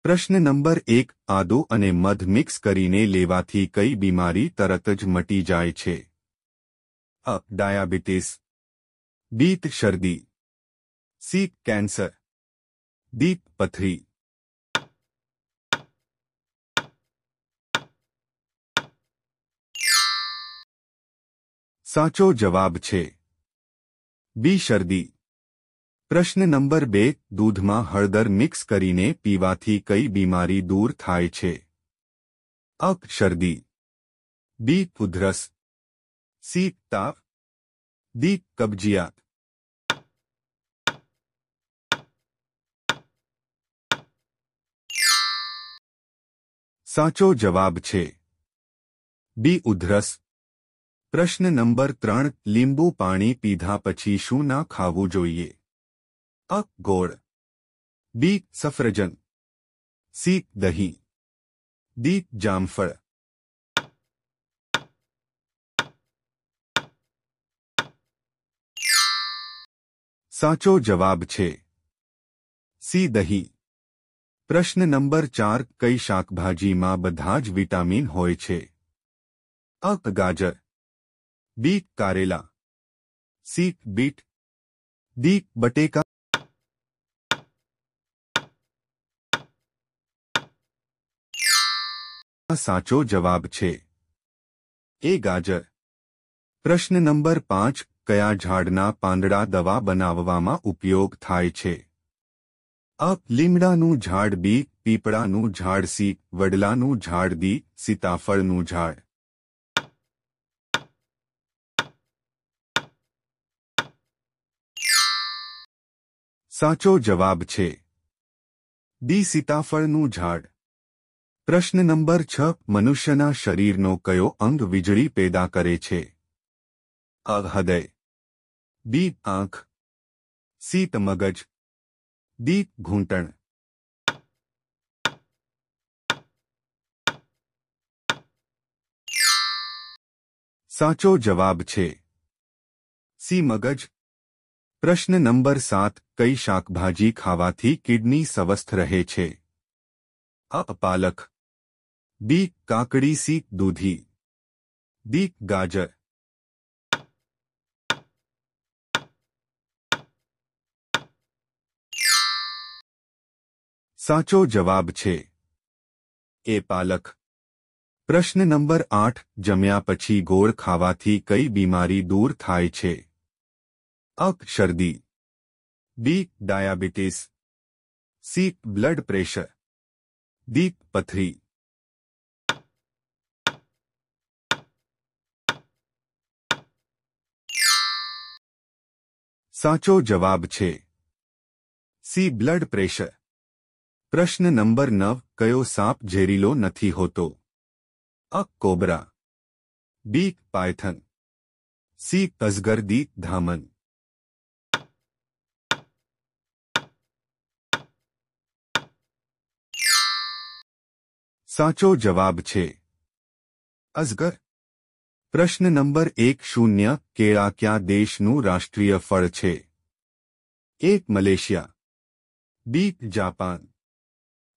પ્રશ્ન નંબર 1 આદુ અને મધ મિક્સ કરીને લેવાથી કઈ બીમારી તરત જ મટી જાય છે? અ. ડાયાબિટીસ, બી. શરદી, સી. Cancer, D. પથરી. સાચો જવાબ છે બી. શરદી. પ્રશ્ન નંબર 2 દૂધમાં હળદર મિક્સ કરીને પીવાથી કઈ બીમારી દૂર થાય છે? અ. શરદી, બી. ઉધરસ, સી. તાવ, ડી. કબજિયાત. સાચો જવાબ છે બી. ઉધરસ. પ્રશ્ન નંબર 3 લીંબુ પાણી પીધા પછી શું ના ખાવું જોઈએ? અ. ગોળ, બી. સફરજન, સી. દહીં, ડી. જામફળ. સાચો જવાબ છે સી. દહીં. પ્રશ્ન નંબર 4 કઈ શાકભાજીમાં બધા જ વિટામિન હોય છે? અ. ગાજર, બી. કારેલા, સી. Bit, D. બટેકા. સાચો જવાબ છે એ. ગાજર. પ્રશ્ન નંબર 5 કયા ઝાડના પાંદડા દવા બનાવવામાં ઉપયોગ થાય છે? અ. લીમડાનું ઝાડ, બી. પીપળાનું ઝાડ, સી. વડલાનું ઝાડ, ડી. સીતાફળનું ઝાડ. સાચો જવાબ છે ડી. સીતાફળનું ઝાડ. પ્રશ્ન નંબર 6 મનુષ્યના શરીરનો કયો અંગ વીજળી પેદા કરે છે? અ. હૃદય, બી. આંખ, સી. મગજ, ડી. ઘૂંટણ. સાચો જવાબ છે સી. મગજ. પ્રશ્ન નંબર 7 કઈ શાકભાજી ખાવાથી કિડની સ્વસ્થ રહે છે? અ. પાલક, બી. કાકડી, સી. દૂધી, ડી. ગાજર. સાચો જવાબ છે એ. પાલક. પ્રશ્ન નંબર 8 જમ્યા પછી ગોળ ખાવાથી કઈ બીમારી દૂર થાય છે? અ. શરદી, B. Diabetes, C. Blood pressure, D. પથરી. સાચો જવાબ છે સી. Blood pressure. પ્રશ્ન નંબર 9 કયો સાપ ઝેરીલો નથી હોતો? અ. Cobra, B. Python, C. અજગર, ડી. ધામન. સાચો જવાબ છે અજગર. પ્રશ્ન નંબર 1 કેળા કયા દેશનું રાષ્ટ્રીય ફળ છે? A. Malaysia, B. Japan,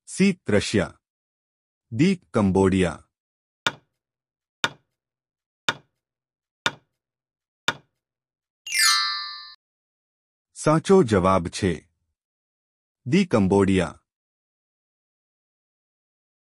C. Russia, D. Cambodia. સાચો જવાબ છે ડી. કંબોડિયા.